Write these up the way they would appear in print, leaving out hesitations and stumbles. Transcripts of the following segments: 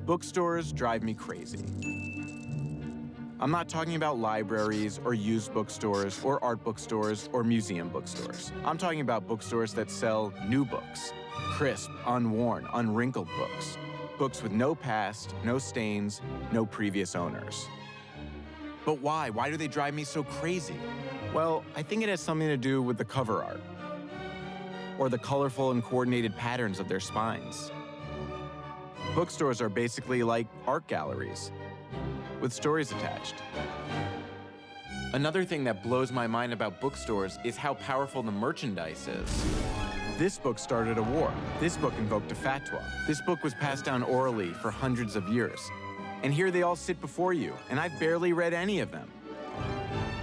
Bookstores drive me crazy. I'm not talking about libraries or used bookstores or art bookstores or museum bookstores. I'm talking about bookstores that sell new books, crisp, unworn, unwrinkled books. Books with no past, no stains, no previous owners. But why? Why do they drive me so crazy? Well, I think it has something to do with the cover art or the colorful and coordinated patterns of their spines. Bookstores are basically like art galleries with stories attached. Another thing that blows my mind about bookstores is how powerful the merchandise is. This book started a war. This book invoked a fatwa. This book was passed down orally for hundreds of years. And here they all sit before you, and I've barely read any of them.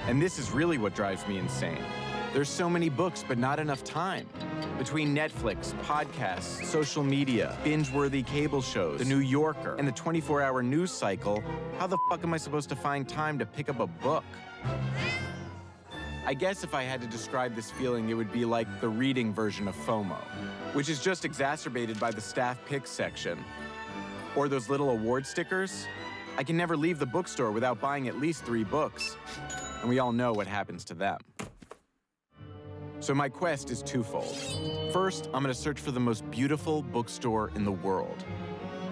And this is really what drives me insane. There's so many books, but not enough time. Between Netflix, podcasts, social media, binge-worthy cable shows, The New Yorker, and the 24-hour news cycle, how the fuck am I supposed to find time to pick up a book? I guess if I had to describe this feeling, it would be like the reading version of FOMO, which is just exacerbated by the staff picks section. Or those little award stickers. I can never leave the bookstore without buying at least 3 books. And we all know what happens to them. So my quest is twofold. First, I'm gonna search for the most beautiful bookstore in the world.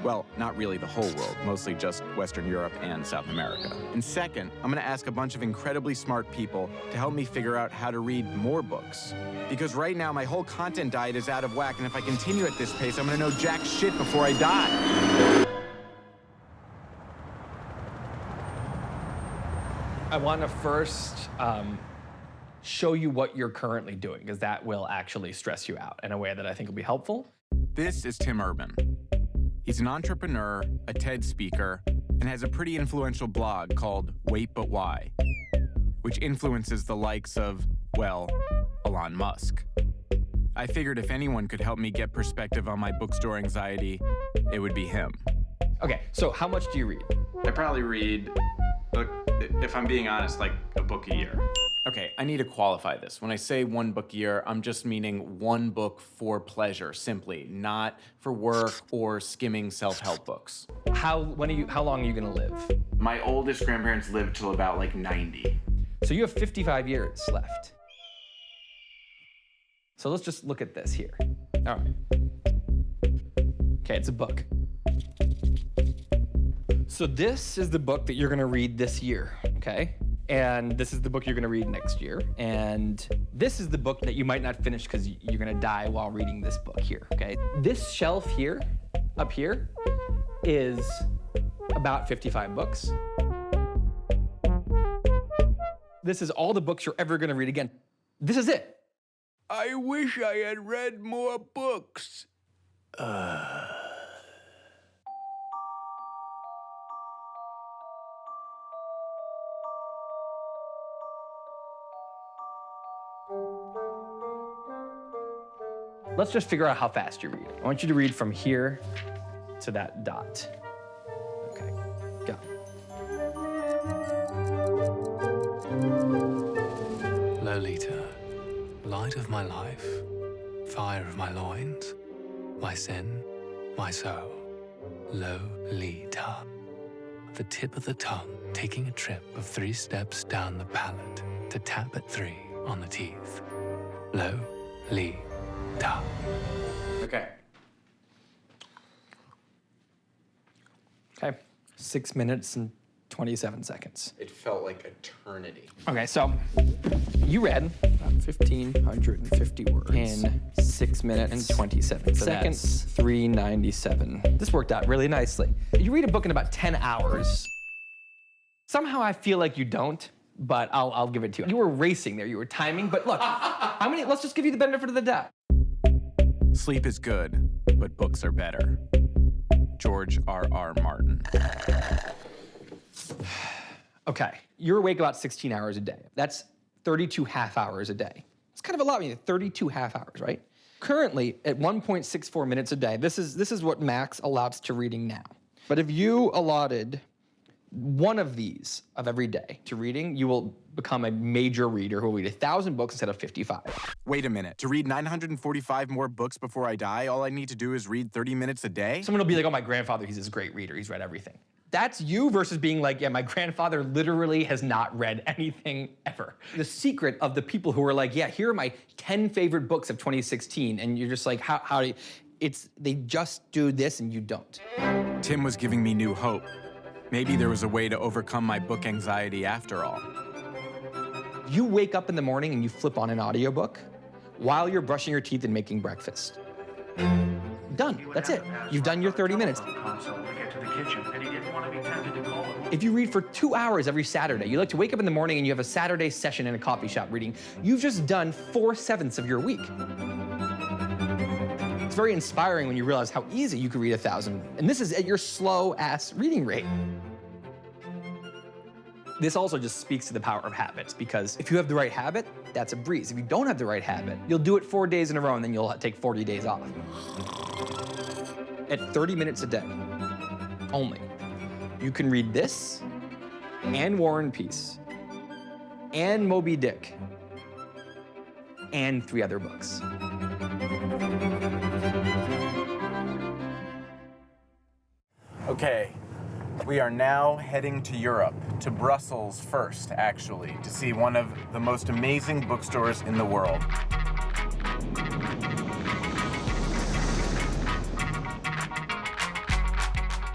Well, not really the whole world, mostly just Western Europe and South America. And second, I'm gonna ask a bunch of incredibly smart people to help me figure out how to read more books. Because right now, my whole content diet is out of whack, and if I continue at this pace, I'm gonna know jack shit before I die. I wanna first show you what you're currently doing, because that will actually stress you out in a way that I think will be helpful. This is Tim Urban. He's an entrepreneur, a TED speaker, and has a pretty influential blog called Wait But Why, which influences the likes of, well, Elon Musk. I figured if anyone could help me get perspective on my bookstore anxiety, it would be him. Okay, so how much do you read? I probably read, if I'm being honest, like a book a year. Okay, I need to qualify this. When I say 1 book a year, I'm just meaning 1 book for pleasure, simply, not for work or skimming self-help books. How long are you gonna live? My oldest grandparents lived till about like 90. So you have 55 years left. So let's just look at this here. All right. Okay, it's a book. So this is the book that you're gonna read this year, okay? And this is the book you're gonna read next year. And this is the book that you might not finish because you're gonna die while reading this book here, okay? This shelf here, up here, is about 55 books. This is all the books you're ever gonna read again. This is it. I wish I had read more books. Let's just figure out how fast you read. I want you to read from here to that dot. Okay, go. Lolita, light of my life, fire of my loins, my sin, my soul. Lolita. The tip of the tongue taking a trip of 3 steps down the palate to tap at 3 on the teeth. Lolita. Okay. Okay, 6 minutes and 27 seconds. It felt like eternity. Okay, so you read about 1,550 words in 6 minutes and 27 seconds. 397. This worked out really nicely. You read a book in about 10 hours. Somehow I feel like you don't, but I'll give it to you. You were racing there, you were timing, but look, let's just give you the benefit of the doubt. Sleep is good, but books are better. George R.R. Martin. Okay, you're awake about 16 hours a day. That's 32 half hours a day. It's kind of a lot when you 32 half hours, right? Currently, at 1.64 minutes a day, this is what max allows to reading now. But if you allotted one of these of every day to reading, you will become a major reader who will read 1,000 books instead of 55. Wait a minute. To read 945 more books before I die, all I need to do is read 30 minutes a day? Someone will be like, oh, my grandfather, he's this great reader. He's read everything. That's you versus being like, yeah, my grandfather literally has not read anything ever. The secret of the people who are like, yeah, here are my 10 favorite books of 2016, and you're just like, how do you, they just do this and you don't. Tim was giving me new hope. Maybe there was a way to overcome my book anxiety after all. You wake up in the morning and you flip on an audiobook while you're brushing your teeth and making breakfast. Done. That's it. You've done your 30 minutes. If you read for 2 hours every Saturday, you like to wake up in the morning and you have a Saturday session in a coffee shop reading, you've just done 4/7 of your week. It's very inspiring when you realize how easy you could read 1,000. And this is at your slow-ass reading rate. This also just speaks to the power of habits, because if you have the right habit, that's a breeze. If you don't have the right habit, you'll do it 4 days in a row and then you'll take 40 days off. At 30 minutes a day, only, you can read this, and War and Peace, and Moby Dick, and 3 other books. Okay, we are now heading to Europe, to Brussels first, actually, to see one of the most amazing bookstores in the world.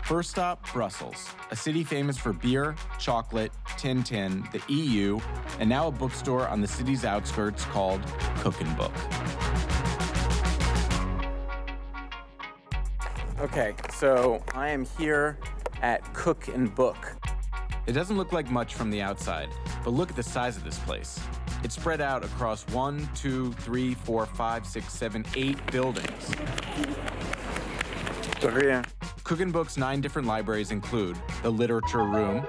First stop, Brussels, a city famous for beer, chocolate, Tintin, the EU, and now a bookstore on the city's outskirts called Cook & Book. Okay, so I am here at Cook & Book. It doesn't look like much from the outside, but look at the size of this place. It's spread out across 1, 2, 3, 4, 5, 6, 7, 8 buildings. Over here. Cook & Book's 9 different libraries include the Literature Room,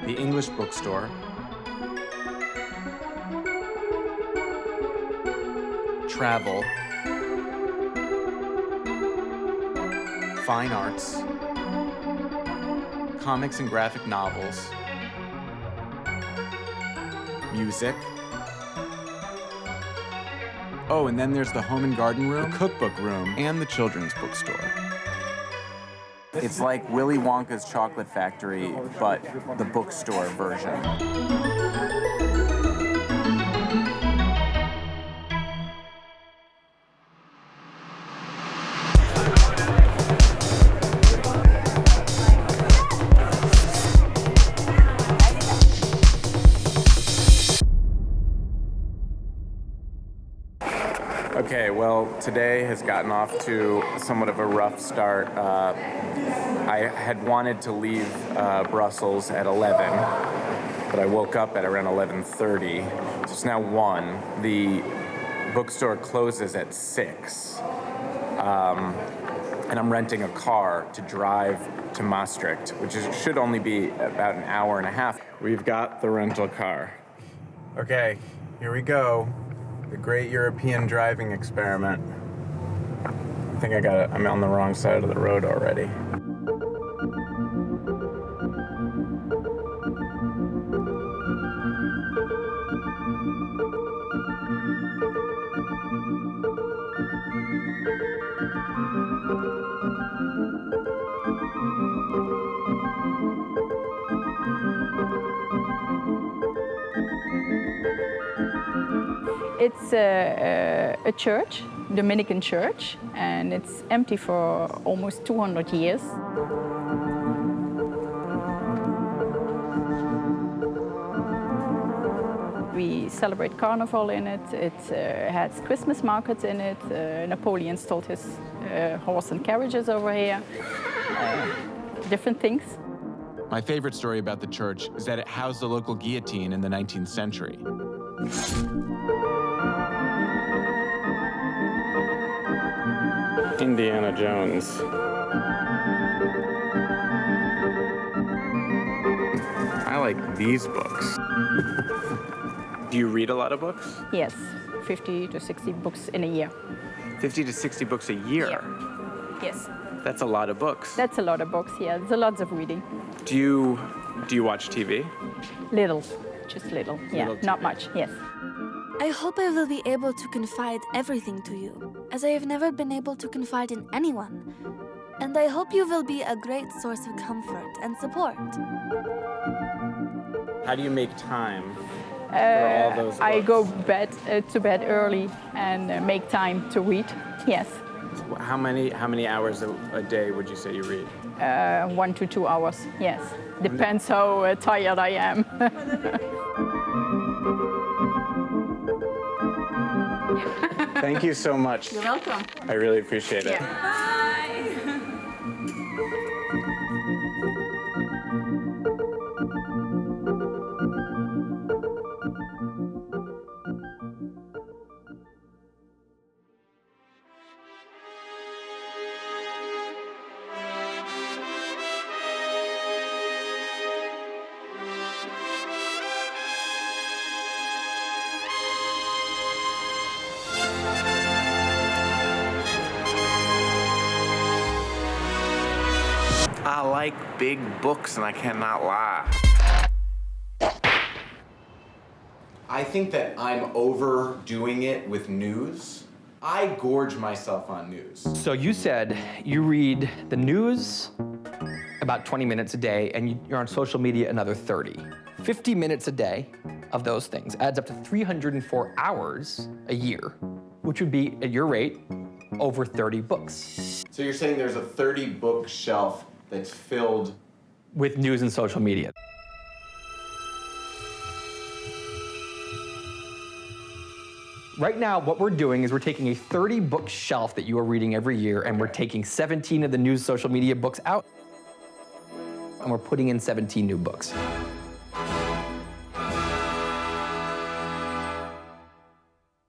the English Bookstore, Travel, Fine Arts, Comics and Graphic Novels, Music. Oh, and then there's the Home and Garden Room, the Cookbook Room, and the Children's Bookstore. It's like Willy Wonka's Chocolate Factory, but the bookstore version. Okay, well, today has gotten off to somewhat of a rough start. I had wanted to leave Brussels at 11, but I woke up at around 11:30. So it's now 1. The bookstore closes at 6. And I'm renting a car to drive to Maastricht, which should only be about an hour and a half. We've got the rental car. Okay, here we go. The great European driving experiment. I think I'm on the wrong side of the road already. It's a church, Dominican church, and it's empty for almost 200 years. We celebrate Carnival in it. It has Christmas markets in it. Napoleon stole his horse and carriages over here. Different things. My favorite story about the church is that it housed the local guillotine in the 19th century. Indiana Jones. I like these books. Do you read a lot of books? Yes, 50 to 60 books in a year. 50 to 60 books a year? Yes. That's a lot of books. That's a lot of books, yeah. There's a lot of reading. Do you watch TV? Little, just little. Yeah, Little not TV. much, yes. I hope I will be able to confide everything to you, as I have never been able to confide in anyone. And I hope you will be a great source of comfort and support. How do you make time for all those books? I go to bed early and make time to read, yes. How many hours a day would you say you read? 1 to 2 hours, yes. Depends how tired I am. Thank you so much. You're welcome. I really appreciate it. I like big books, and I cannot lie. I think that I'm overdoing it with news. I gorge myself on news. So you said you read the news about 20 minutes a day, and you're on social media another 30. 50 minutes a day of those things adds up to 304 hours a year, which would be, at your rate, over 30 books. So you're saying there's a 30-book shelf that's filled with news and social media. Right now, what we're doing is we're taking a 30-book shelf that you are reading every year, and we're taking 17 of the news social media books out, and we're putting in 17 new books.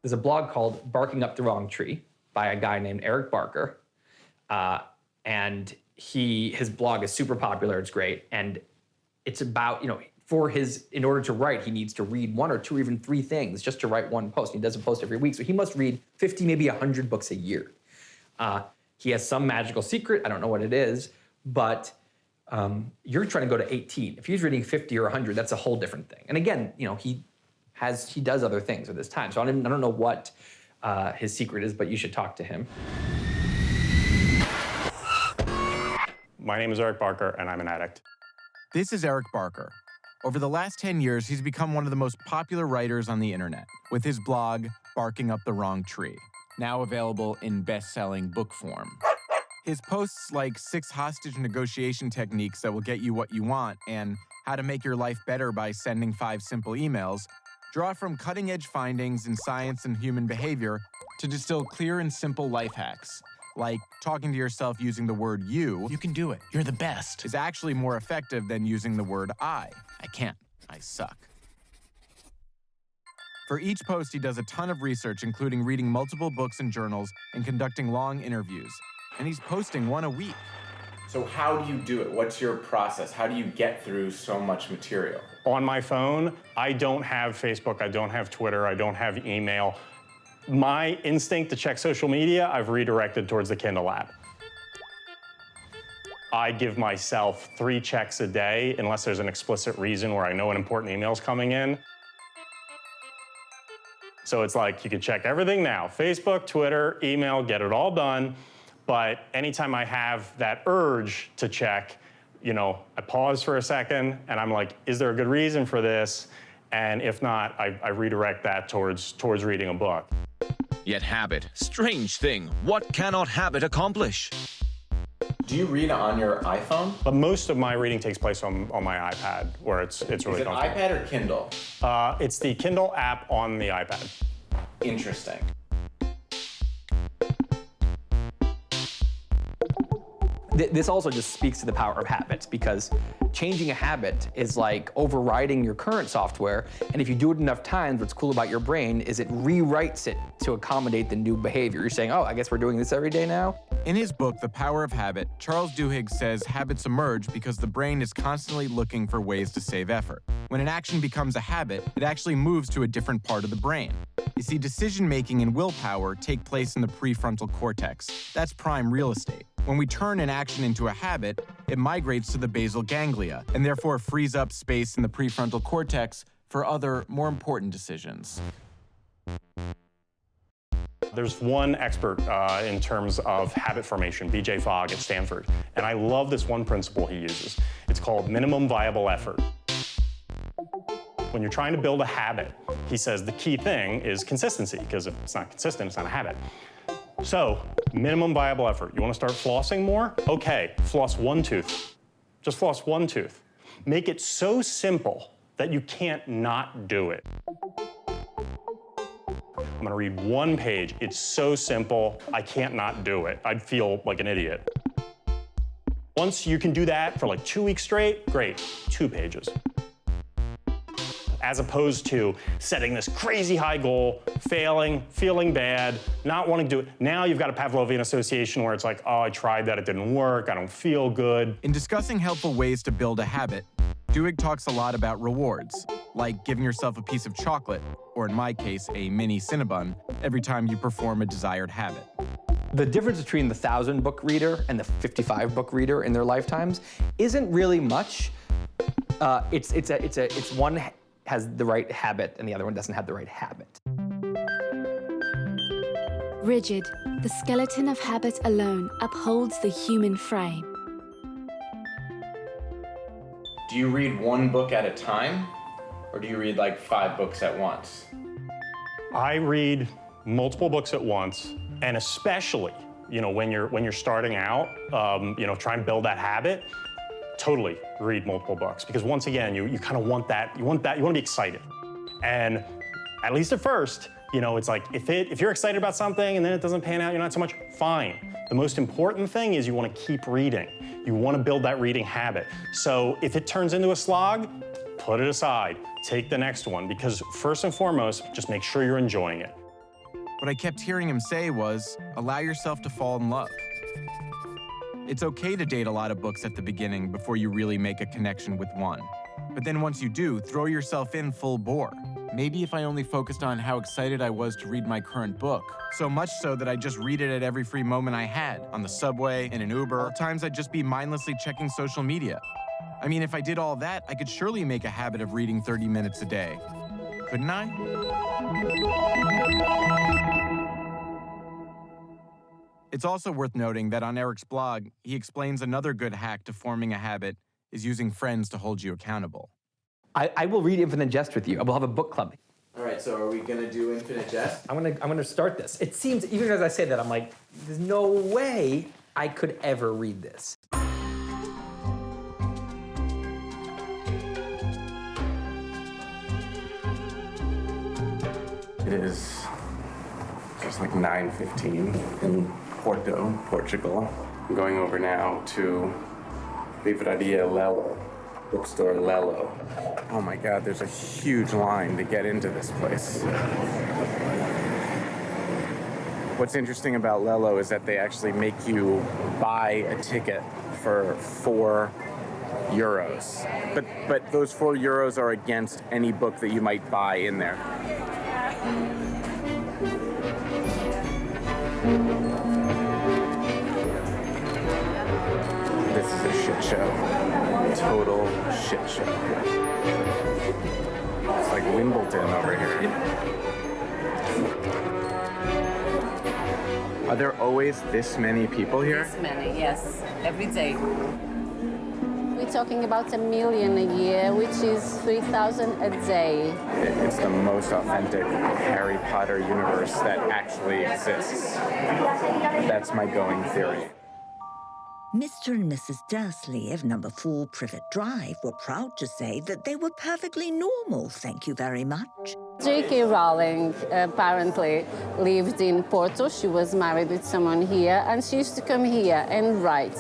There's a blog called Barking Up the Wrong Tree by a guy named Eric Barker, and his blog is super popular, it's great, and it's about, in order to write, he needs to read 1 or 2 or even 3 things just to write one post. He does a post every week, so he must read 50, maybe 100 books a year. He has some magical secret, I don't know what it is, but you're trying to go to 18. If he's reading 50 or 100, that's a whole different thing. And again, he does other things with his time, so I don't know what his secret is, but you should talk to him. My name is Eric Barker, and I'm an addict. This is Eric Barker. Over the last 10 years, he's become one of the most popular writers on the internet, with his blog, Barking Up the Wrong Tree, now available in best-selling book form. His posts like 6 hostage negotiation techniques that will get you what you want and how to make your life better by sending 5 simple emails draw from cutting-edge findings in science and human behavior to distill clear and simple life hacks, like talking to yourself using the word you can do it, you're the best, is actually more effective than using the word I can't, I suck. For each post, he does a ton of research, including reading multiple books and journals and conducting long interviews. And he's posting 1 a week. So how do you do it? What's your process? How do you get through so much material? On my phone, I don't have Facebook, I don't have Twitter, I don't have email. My instinct to check social media, I've redirected towards the Kindle app. I give myself 3 checks a day, unless there's an explicit reason where I know an important email's coming in. So it's like, you can check everything now, Facebook, Twitter, email, get it all done. But anytime I have that urge to check, I pause for a second and I'm like, is there a good reason for this? And if not, I redirect that towards reading a book. Yet habit, strange thing, what cannot habit accomplish? Do you read on your iPhone? But most of my reading takes place on my iPad, where it's really Is it comfortable. iPad or Kindle? It's the Kindle app on the iPad. Interesting. This also just speaks to the power of habits, because changing a habit is like overriding your current software, and if you do it enough times, what's cool about your brain is it rewrites it to accommodate the new behavior. You're saying, oh, I guess we're doing this every day now? In his book, The Power of Habit, Charles Duhigg says habits emerge because the brain is constantly looking for ways to save effort. When an action becomes a habit, it actually moves to a different part of the brain. You see, decision-making and willpower take place in the prefrontal cortex. That's prime real estate. When we turn an action into a habit, it migrates to the basal ganglia, and therefore frees up space in the prefrontal cortex for other, more important decisions. There's one expert in terms of habit formation, B.J. Fogg at Stanford, and I love this one principle he uses. It's called minimum viable effort. When you're trying to build a habit, he says the key thing is consistency, because if it's not consistent, it's not a habit. So, minimum viable effort. You want to start flossing more? Okay, floss one tooth. Just floss one tooth. Make it so simple that you can't not do it. I'm gonna read one page. It's so simple, I can't not do it. I'd feel like an idiot. Once you can do that for like 2 weeks straight, great, 2 pages. As opposed to setting this crazy high goal, failing, feeling bad, not wanting to do it. Now you've got a Pavlovian association where it's like, oh, I tried that, it didn't work, I don't feel good. In discussing helpful ways to build a habit, Duhigg talks a lot about rewards, like giving yourself a piece of chocolate, or in my case, a mini Cinnabon, every time you perform a desired habit. The difference between the 1,000-book reader and the 55-book reader in their lifetimes isn't really much. It's one has the right habit and the other one doesn't have the right habit. Rigid, the skeleton of habit alone upholds the human frame. Do you read one book at a time, or do you read like 5 books at once? I read multiple books at once, and especially, when you're starting out, trying to build that habit, totally read multiple books, because once again, you kind of want that, you want to be excited. And at least at first, it's like, if you're excited about something and then it doesn't pan out, you're not so much, fine. The most important thing is you want to keep reading. You want to build that reading habit. So if it turns into a slog, put it aside, take the next one, because first and foremost, just make sure you're enjoying it. What I kept hearing him say was, allow yourself to fall in love. It's okay to date a lot of books at the beginning before you really make a connection with one. But then once you do, throw yourself in full bore. Maybe if I only focused on how excited I was to read my current book, so much so that I just read it at every free moment I had, on the subway, in an Uber. At times I'd just be mindlessly checking social media. I mean, if I did all that, I could surely make a habit of reading 30 minutes a day. Couldn't I? It's also worth noting that on Eric's blog, he explains another good hack to forming a habit is using friends to hold you accountable. I will read Infinite Jest with you. We'll have a book club. All right, so are we gonna do Infinite Jest? I'm gonna start this. It seems, even as I say that, I'm like, there's no way I could ever read this. It is just like 9:15 in Porto, Portugal. I'm going over now to Livraria Lello, Bookstore Lello. Oh my God, there's a huge line to get into this place. What's interesting about Lello is that they actually make you buy a ticket for €4. But those €4 are against any book that you might buy in there. This is a shit show. Total shit show. It's like Wimbledon over here. Are there always this many people here? This many, yes. Every day. We're talking about 1 million a year, which is 3,000 a day. It's the most authentic Harry Potter universe that actually exists. That's my going theory. Mr. and Mrs. Dursley of number 4 Privet Drive were proud to say that they were perfectly normal, thank you very much. J.K. Rowling apparently lived in Porto. She was married with someone here, and she used to come here and write.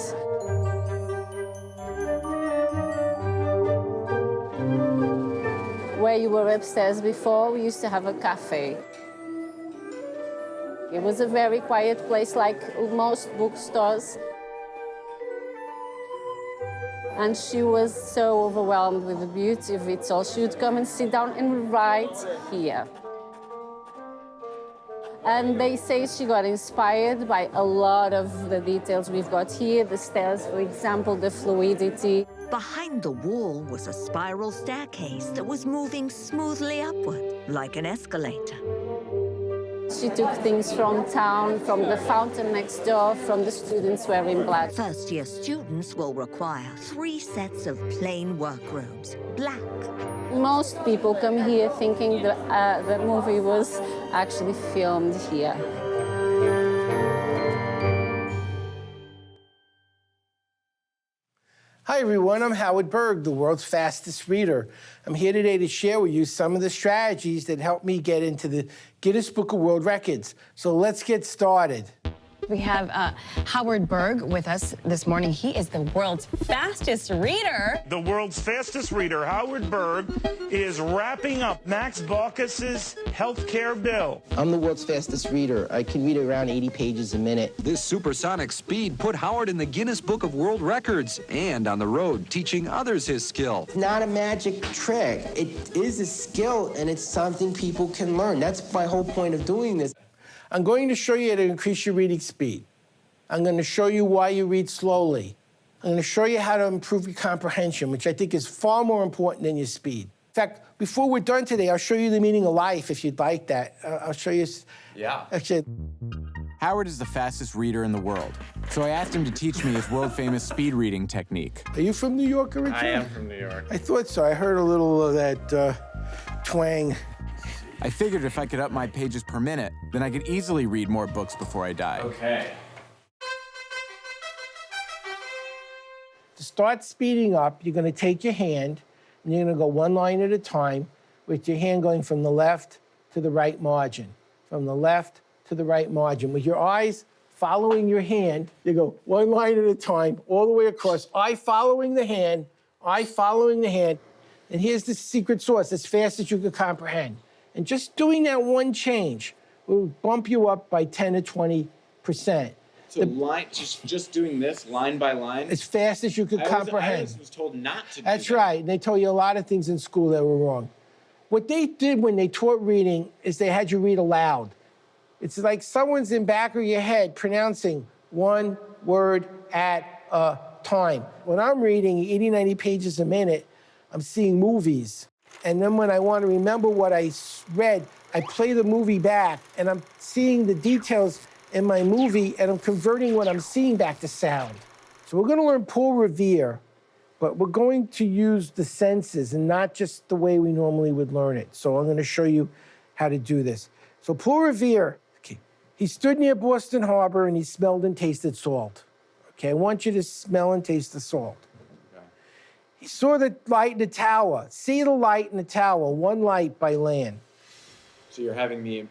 Where you were upstairs before, we used to have a cafe. It was a very quiet place, like most bookstores. And she was so overwhelmed with the beauty of it all. She would come and sit down and write here. And they say she got inspired by a lot of the details we've got here, the stairs, for example, the fluidity. Behind the wall was a spiral staircase that was moving smoothly upward, like an escalator. She took things from town, from the fountain next door, from the students wearing black. First-year students will require 3 sets of plain workrobes, black. Most people come here thinking the movie was actually filmed here. Hi everyone, I'm Howard Berg, the world's fastest reader. I'm here today to share with you some of the strategies that helped me get into the Guinness Book of World Records. So let's get started. We have Howard Berg with us this morning. He is the world's fastest reader. The world's fastest reader, Howard Berg, is wrapping up Max Baucus's healthcare bill. I'm the world's fastest reader. I can read around 80 pages a minute. This supersonic speed put Howard in the Guinness Book of World Records and on the road teaching others his skill. It's not a magic trick. It is a skill, and it's something people can learn. That's my whole point of doing this. I'm going to show you how to increase your reading speed. I'm going to show you why you read slowly. I'm going to show you how to improve your comprehension, which I think is far more important than your speed. In fact, before we're done today, I'll show you the meaning of life, if you'd like that. I'll show you. Yeah. Actually. Howard is the fastest reader in the world, so I asked him to teach me his world-famous speed reading technique. Are you from New York originally? I am from New York. I thought so. I heard a little of that twang. I figured if I could up my pages per minute, then I could easily read more books before I die. Okay. To start speeding up, you're going to take your hand, and you're going to go one line at a time, with your hand going from the left to the right margin. From the left to the right margin. With your eyes following your hand, you go one line at a time, all the way across. Eye following the hand, eye following the hand. And here's the secret sauce, as fast as you can comprehend. And just doing that one change will bump you up by 10 to 20%. So just doing this line by line? As fast as you could comprehend. I was told not to do That's right. And they told you a lot of things in school that were wrong. What they did when they taught reading is they had you read aloud. It's like someone's in back of your head pronouncing one word at a time. When I'm reading 80, 90 pages a minute, I'm seeing movies. And then when I want to remember what I read, I play the movie back, and I'm seeing the details in my movie, and I'm converting what I'm seeing back to sound. So we're going to learn Paul Revere, but we're going to use the senses and not just the way we normally would learn it. So I'm going to show you how to do this. So Paul Revere, okay, he stood near Boston Harbor, and he smelled and tasted salt. Okay, I want you to smell and taste the salt. He saw the light in the tower. See the light in the tower, one light by land. So you're having me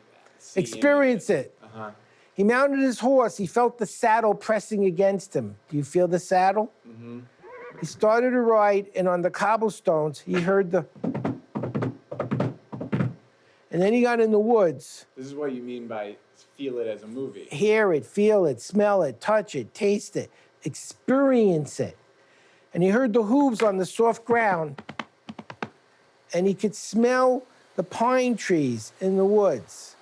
experience it. Uh-huh. He mounted his horse. He felt the saddle pressing against him. Do you feel the saddle? Mm-hmm. He started to ride, and on the cobblestones, he heard the... And then he got in the woods. This is what you mean by feel it as a movie. Hear it, feel it, smell it, touch it, taste it, experience it. And he heard the hooves on the soft ground, and he could smell the pine trees in the woods.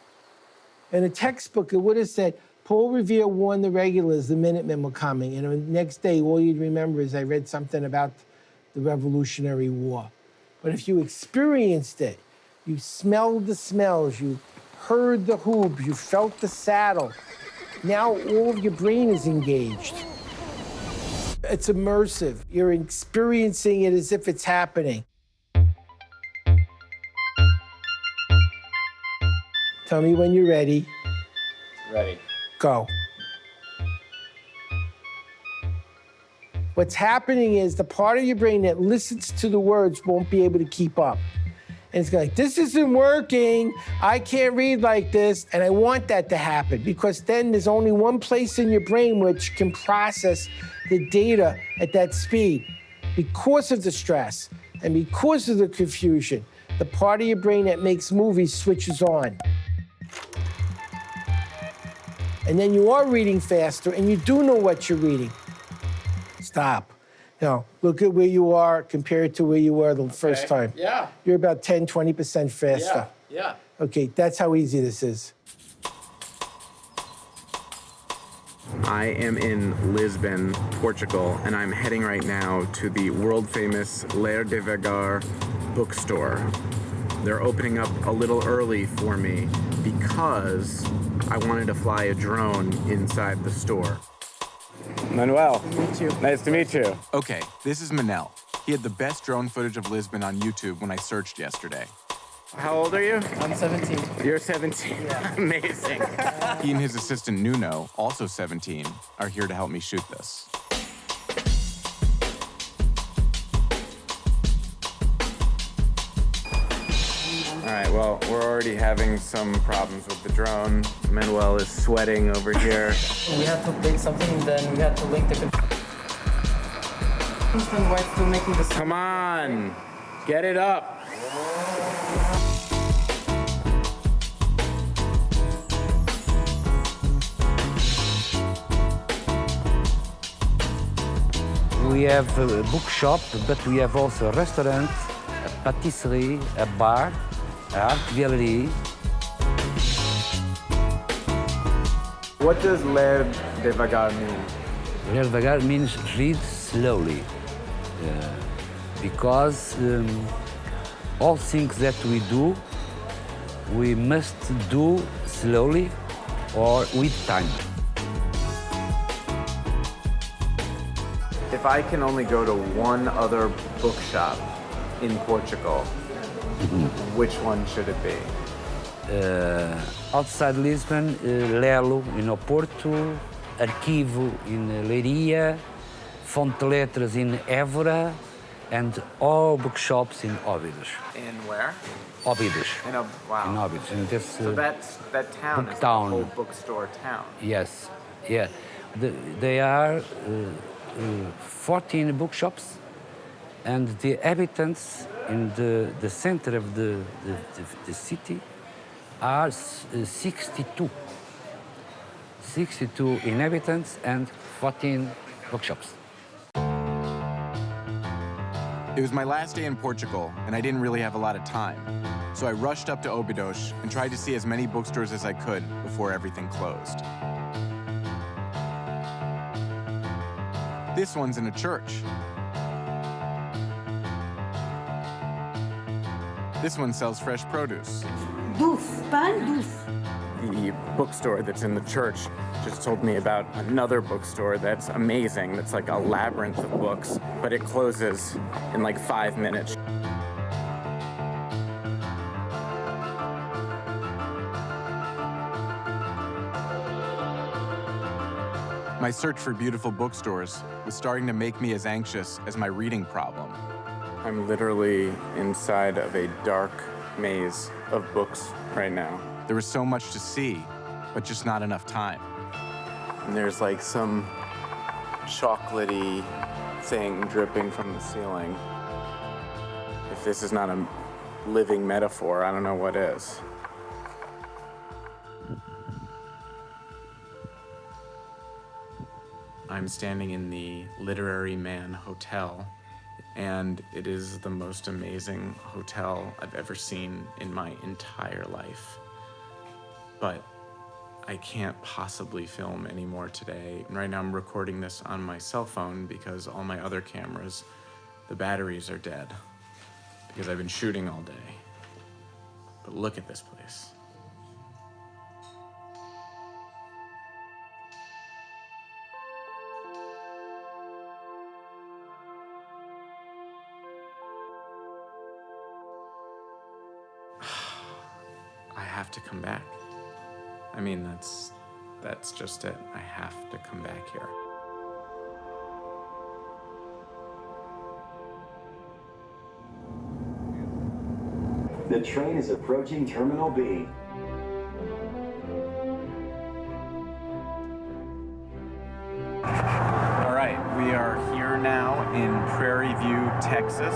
In a textbook, it would have said, Paul Revere warned the regulars the Minutemen were coming. And the next day, all you'd remember is I read something about the Revolutionary War. But if you experienced it, you smelled the smells, you heard the hooves, you felt the saddle. Now all of your brain is engaged. It's immersive. You're experiencing it as if it's happening. Tell me when you're ready. Ready. Go. What's happening is the part of your brain that listens to the words won't be able to keep up. And it's like, this isn't working. I can't read like this. And I want that to happen because then there's only one place in your brain which can process the data at that speed. Because of the stress and because of the confusion, the part of your brain that makes movies switches on. and then you are reading faster and you do know what you're reading, stop. Now, look at where you are compared to where you were the first time. Yeah. You're about 10, 20% faster. Yeah. Okay, that's how easy this is. I am in Lisbon, Portugal, and I'm heading right now to the world-famous Devagar bookstore. They're opening up a little early for me because I wanted to fly a drone inside the store. Manuel. Nice to meet you. Nice to meet you. Okay, this is Manel. He had the best drone footage of Lisbon on YouTube when I searched yesterday. How old are you? I'm 17. You're 17. Yeah. Amazing. He and his assistant Nuno, also 17, are here to help me shoot this. All right, well, we're already having some problems with the drone. Manuel is sweating over here. We have to link something, then we have to link the controls. Why it's still making this? Come on, get it up. We have a bookshop, but we have also a restaurant, a patisserie, a bar, an art gallery. What does Devagar mean? Devagar means read slowly, because all things that we do, we must do slowly or with time. If I can only go to one other bookshop in Portugal, which one should it be? Outside Lisbon, Lello in Porto, Arquivo in Leiria, Fonte Letras in Évora, and all bookshops in Obidos. In where? Obidos. Wow. In Obidos. And this, So that town is the town. whole bookstore town. Yes, yeah. They are 14 bookshops, and the inhabitants in the center of the city are 62. 62 inhabitants and 14 bookshops. It was my last day in Portugal, and I didn't really have a lot of time. So I rushed up to Obidos and tried to see as many bookstores as I could before everything closed. This one's in a church. This one sells fresh produce. The bookstore that's in the church just told me about another bookstore that's amazing, that's like a labyrinth of books, but it closes in like 5 minutes. My search for beautiful bookstores was starting to make me as anxious as my reading problem. I'm literally inside of a dark maze of books right now. There was so much to see, but just not enough time. And there's like some chocolatey thing dripping from the ceiling. If this is not a living metaphor, I don't know what is. I'm standing in the Literary Man Hotel, and it is the most amazing hotel I've ever seen in my entire life. But I can't possibly film anymore today. Right now I'm recording this on my cell phone because all my other cameras, the batteries are dead because I've been shooting all day. But look at this place. I have to come back. I mean, that's just it. I have to come back here. The train is approaching Terminal B. All right, we are here now in Prairie View, Texas.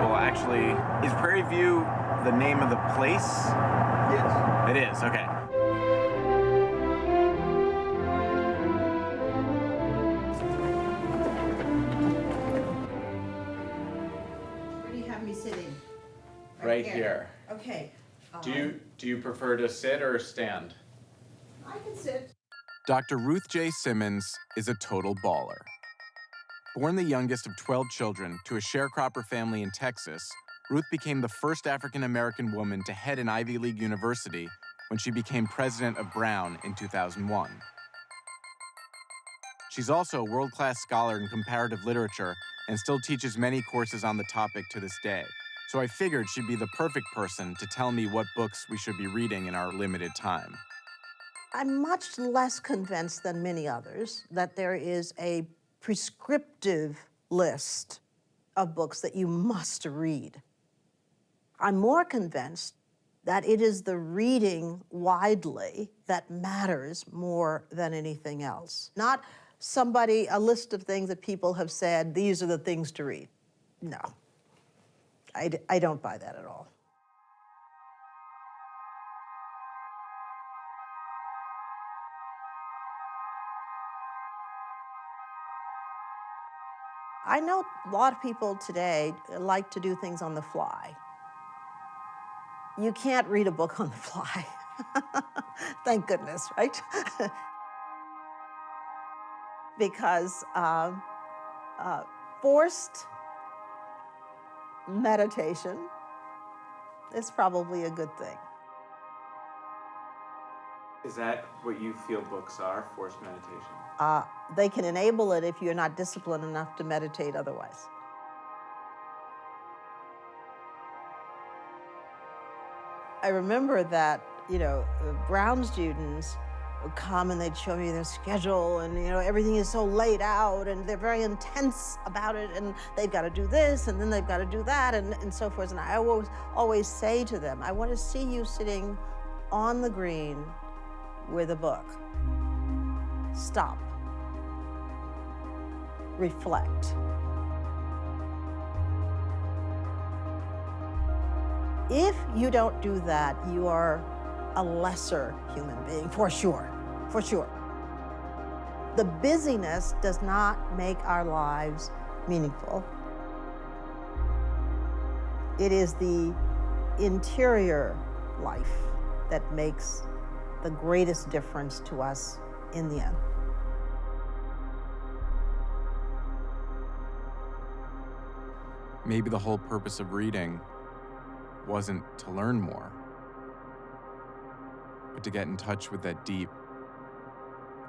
Well, actually, is Prairie View the name of the place? Yes. It is, okay. right here. Okay. Do you prefer to sit or stand? I can sit. Dr. Ruth J Simmons is a total baller. Born the youngest of 12 children to a sharecropper family in Texas, Ruth became the first African-American woman to head an Ivy League university when she became president of Brown in 2001. She's also a world-class scholar in comparative literature and still teaches many courses on the topic to this day. So I figured she'd be the perfect person to tell me what books we should be reading in our limited time. I'm much less convinced than many others that there is a prescriptive list of books that you must read. I'm more convinced that it is the reading widely that matters more than anything else. Not a list of things that people have said, these are the things to read. No, I don't buy that at all. I know a lot of people today like to do things on the fly. You can't read a book on the fly. Thank goodness, right? Because forced meditation is probably a good thing. Is that what you feel books are, forced meditation? They can enable it if you're not disciplined enough to meditate otherwise. I remember that, Brown students would come and they'd show me their schedule and, everything is so laid out and they're very intense about it and they've got to do this and then they've got to do that and so forth. And I always say to them, I want to see you sitting on the green with a book. Stop. Reflect. If you don't do that, you are a lesser human being, for sure, for sure. The busyness does not make our lives meaningful. It is the interior life that makes the greatest difference to us in the end. Maybe the whole purpose of reading wasn't to learn more, but to get in touch with that deep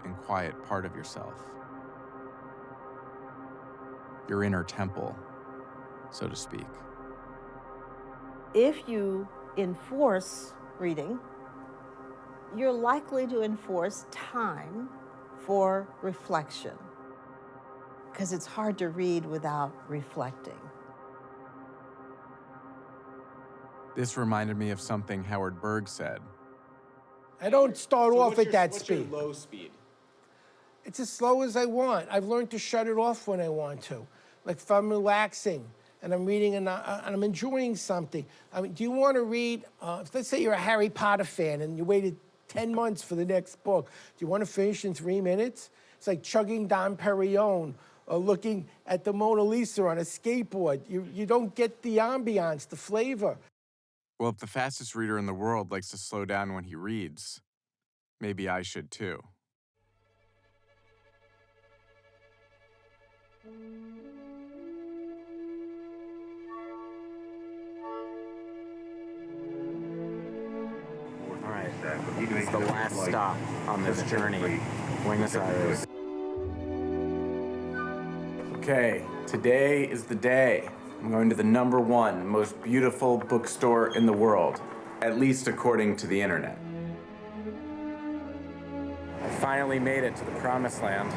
and quiet part of yourself. Your inner temple, so to speak. If you enforce reading, you're likely to enforce time for reflection, because it's hard to read without reflecting. This reminded me of something Howard Berg said. I don't start off at that what's speed. Your low speed? It's as slow as I want. I've learned to shut it off when I want to. Like if I'm relaxing and I'm reading and I'm enjoying something. I mean, do you want to read, let's say you're a Harry Potter fan and you waited 10 months for the next book. Do you want to finish in 3 minutes? It's like chugging Dom Perignon or looking at the Mona Lisa on a skateboard. You don't get the ambiance, the flavor. Well, if the fastest reader in the world likes to slow down when he reads, maybe I should too. All right, this is the last stop on this journey, Buenos Aires. Okay, today is the day. I'm going to the #1 most beautiful bookstore in the world, at least according to the internet. I finally made it to the promised land.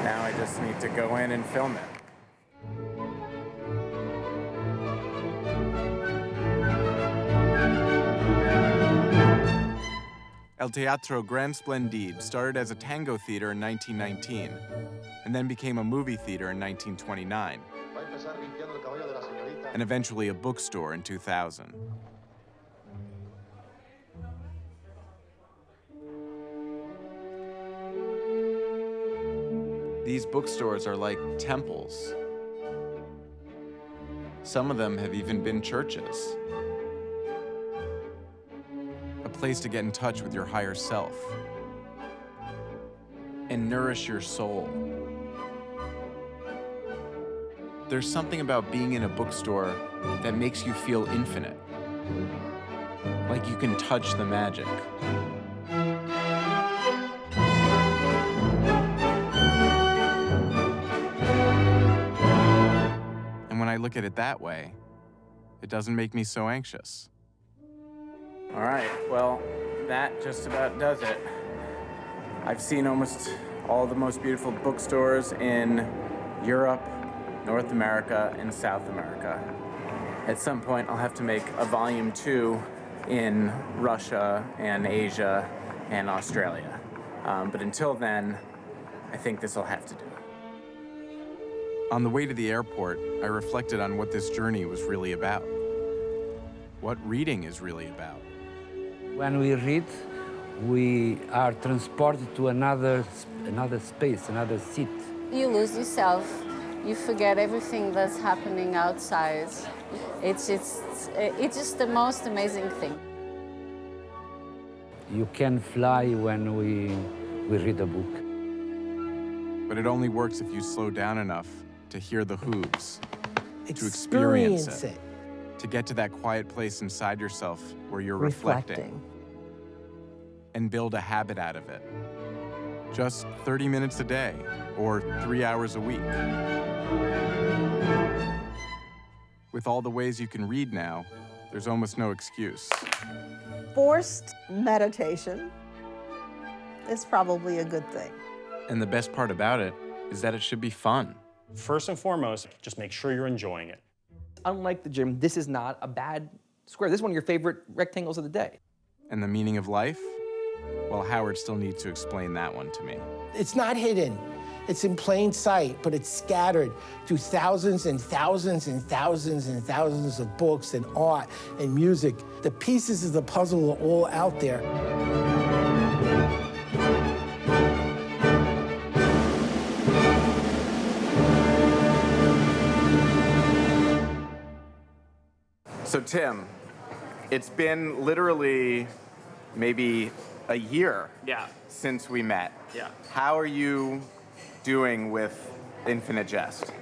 Now I just need to go in and film it. El Teatro Gran Splendid started as a tango theater in 1919, and then became a movie theater in 1929. And eventually a bookstore in 2000. These bookstores are like temples. Some of them have even been churches. A place to get in touch with your higher self and nourish your soul. There's something about being in a bookstore that makes you feel infinite, like you can touch the magic. And when I look at it that way, it doesn't make me so anxious. All right, well, that just about does it. I've seen almost all the most beautiful bookstores in Europe, North America, and South America. At some point, I'll have to make a volume 2 in Russia and Asia and Australia. But until then, I think this will have to do. On the way to the airport, I reflected on what this journey was really about. What reading is really about. When we read, we are transported to another space, another seat. You lose yourself. You forget everything that's happening outside. It's just the most amazing thing. You can fly when we read a book. But it only works if you slow down enough to hear the hooves, to experience it, to get to that quiet place inside yourself where you're reflecting, and build a habit out of it. Just 30 minutes a day, or 3 hours a week. With all the ways you can read now, there's almost no excuse. Forced meditation is probably a good thing. And the best part about it is that it should be fun. First and foremost, just make sure you're enjoying it. Unlike the gym, this is not a bad square. This is one of your favorite rectangles of the day. And the meaning of life? Well, Howard still needs to explain that one to me. It's not hidden. It's in plain sight, but it's scattered through thousands and thousands and thousands and thousands of books and art and music. The pieces of the puzzle are all out there. So Tim, it's been literally maybe a year since we met. Yeah. How are you doing with Infinite Jest?